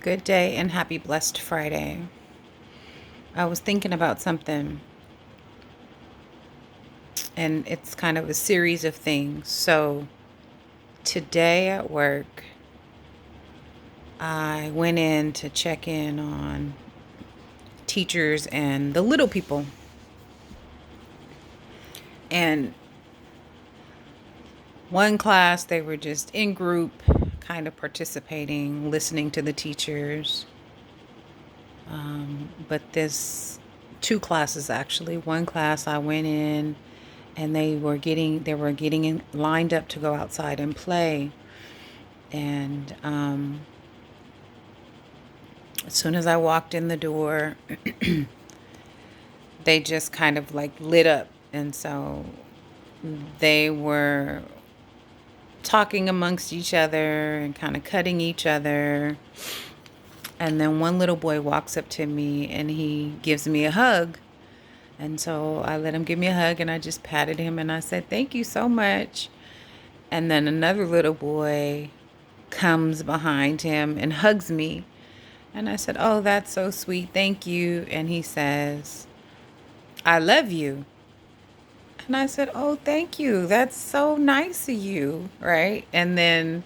Good day and happy blessed Friday. I was thinking about something, and it's kind of a series of things. So, today at work, I went in to check in on teachers and the little people. And one class, they were just in group, kind of participating, listening to the teachers. But this two classes actually. One class I went in and they were getting lined up to go outside and play. And as soon as I walked in the door, they just kind of like lit up. And so they were talking amongst each other and kind of cutting each other. And then one little boy walks up to me and he gives me a hug. And so I let him give me a hug and I just patted him and I said, "Thank you so much." And then another little boy comes behind him and hugs me. And I said, "Oh, that's so sweet. Thank you." And he says, "I love you." And I said, "Oh, thank you. That's so nice of you." Right. And then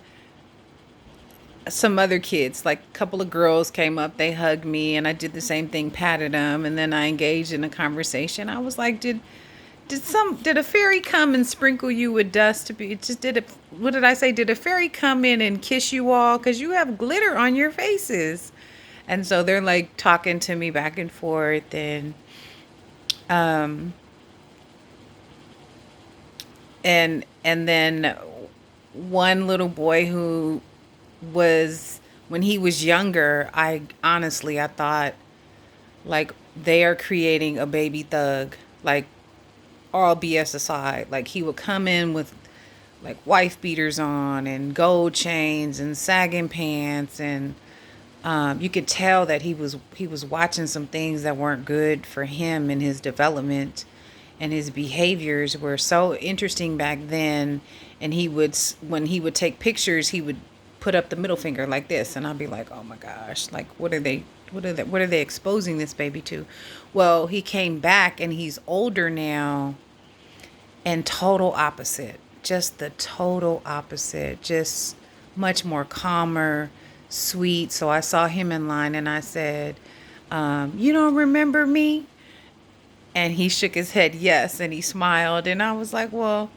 some other kids, like a couple of girls came up, they hugged me, and I did the same thing, patted them. And then I engaged in a conversation. I was like, did a fairy come and sprinkle you with dust to be just did it what did I say, did a fairy come in and kiss you all because you have glitter on your faces? And so they're like talking to me back and forth. And then one little boy who was, when he was younger, I thought, like, they are creating a baby thug, like, all BS aside. Like, he would come in with like wife beaters on and gold chains and sagging pants, and you could tell that he was watching some things that weren't good for him and his development, and his behaviors were so interesting back then. And when he would take pictures, he would put up the middle finger like this, and I'd be like, "Oh my gosh, like, what are they exposing this baby to?" Well, he came back and he's older now, and total opposite, just the total opposite, just much more calmer, sweet. So I saw him in line and I said, "You don't remember me?" And he shook his head yes, and he smiled, and I was like, "Well,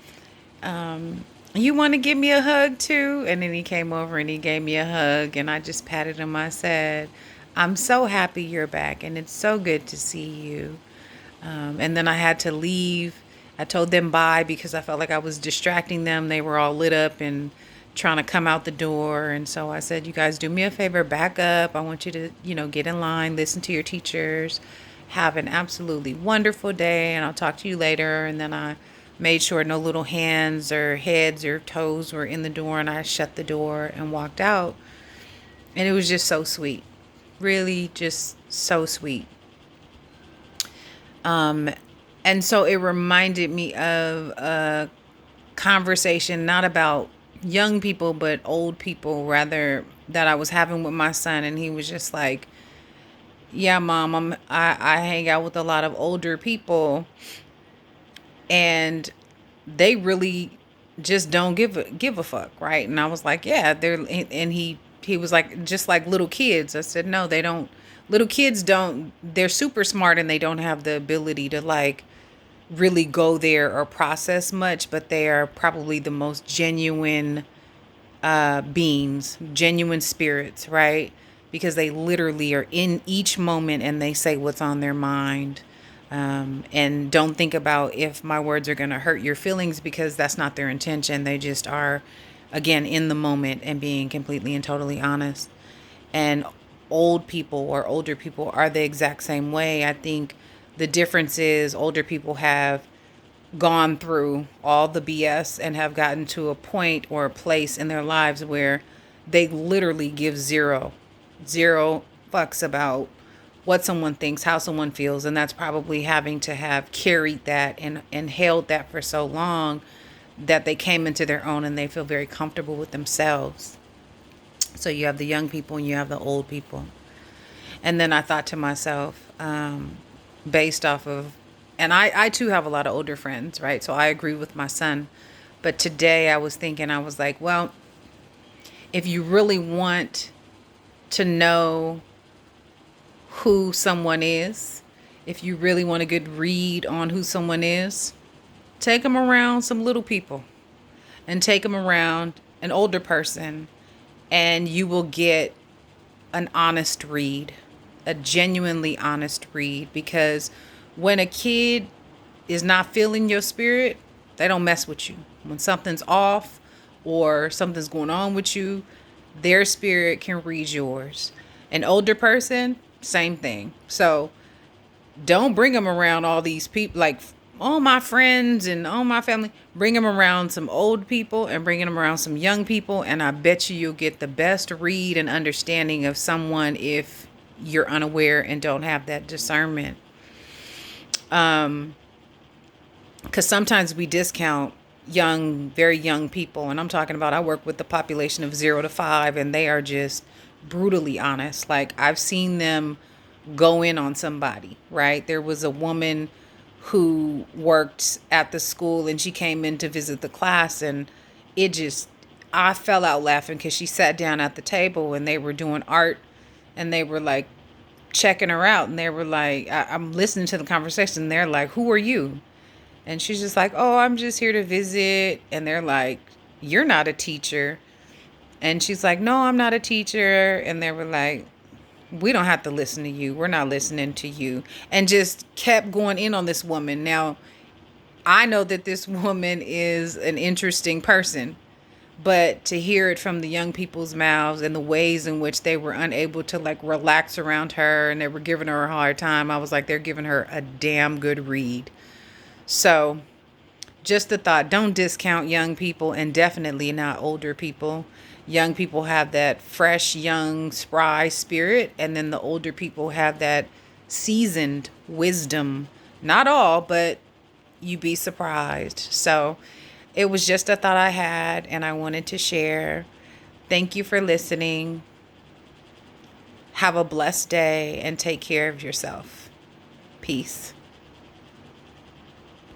you want to give me a hug too?" And then he came over and he gave me a hug, and I just patted him. I said, "I'm so happy you're back, and it's so good to see you." And then I had to leave. I told them bye because I felt like I was distracting them. They were all lit up and trying to come out the door. And so I said, "You guys do me a favor, back up. I want you to, get in line, listen to your teachers, have an absolutely wonderful day, and I'll talk to you later." And then I made sure no little hands or heads or toes were in the door, and I shut the door and walked out. And it was just so sweet. Really just so sweet. And so it reminded me of a conversation, not about young people, but old people, rather, that I was having with my son. And he was just like, "Yeah, mom, I hang out with a lot of older people, and they really just don't give a fuck, right?" And I was like, "Yeah, they're," and he was like, "Just like little kids." I said, "No, they don't. Little kids don't. They're super smart, and they don't have the ability to, like, really go there or process much, but they are probably the most genuine beings, genuine spirits, right? Because they literally are in each moment and they say what's on their mind." And don't think about if my words are going to hurt your feelings, because that's not their intention. They just are, again, in the moment and being completely and totally honest. And old people or older people are the exact same way. I think the difference is older people have gone through all the BS and have gotten to a point or a place in their lives where they literally give zero fucks about what someone thinks, how someone feels. And that's probably having to have carried that and held that for so long that they came into their own and they feel very comfortable with themselves. So you have the young people and you have the old people. And then I thought to myself, based off of, and I too have a lot of older friends, right? So I agree with my son. But today I was thinking, I was like, well, if you really want to know who someone is, if you really want a good read on who someone is, take them around some little people and take them around an older person, and you will get an honest read, a genuinely honest read. Because when a kid is not feeling your spirit, they don't mess with you. When something's off or something's going on with you, their spirit can read yours. An older person, same thing. So don't bring them around all these people, like all my friends and all my family. Bring them around some old people and bring them around some young people, and I bet you'll get the best read and understanding of someone if you're unaware and don't have that discernment. Because sometimes we discount young, very young people, and I'm talking about, I work with the population of 0 to 5, and they are just brutally honest. Like, I've seen them go in on somebody, right? There was a woman who worked at the school, and she came in to visit the class, and it just, I fell out laughing because she sat down at the table and they were doing art, and they were like checking her out, and they were like, I'm listening to the conversation, and they're like, who are you? And she's just like, oh, I'm just here to visit. And they're like, you're not a teacher. And she's like, no, I'm not a teacher. And they were like, we don't have to listen to you. We're not listening to you. And just kept going in on this woman. Now, I know that this woman is an interesting person, but to hear it from the young people's mouths and the ways in which they were unable to like relax around her and they were giving her a hard time, I was like, they're giving her a damn good read. So just the thought, don't discount young people, and definitely not older people. Young people have that fresh, young, spry spirit, and then the older people have that seasoned wisdom. Not all, but you'd be surprised. So it was just a thought I had, and I wanted to share. Thank you for listening. Have a blessed day and take care of yourself. Peace.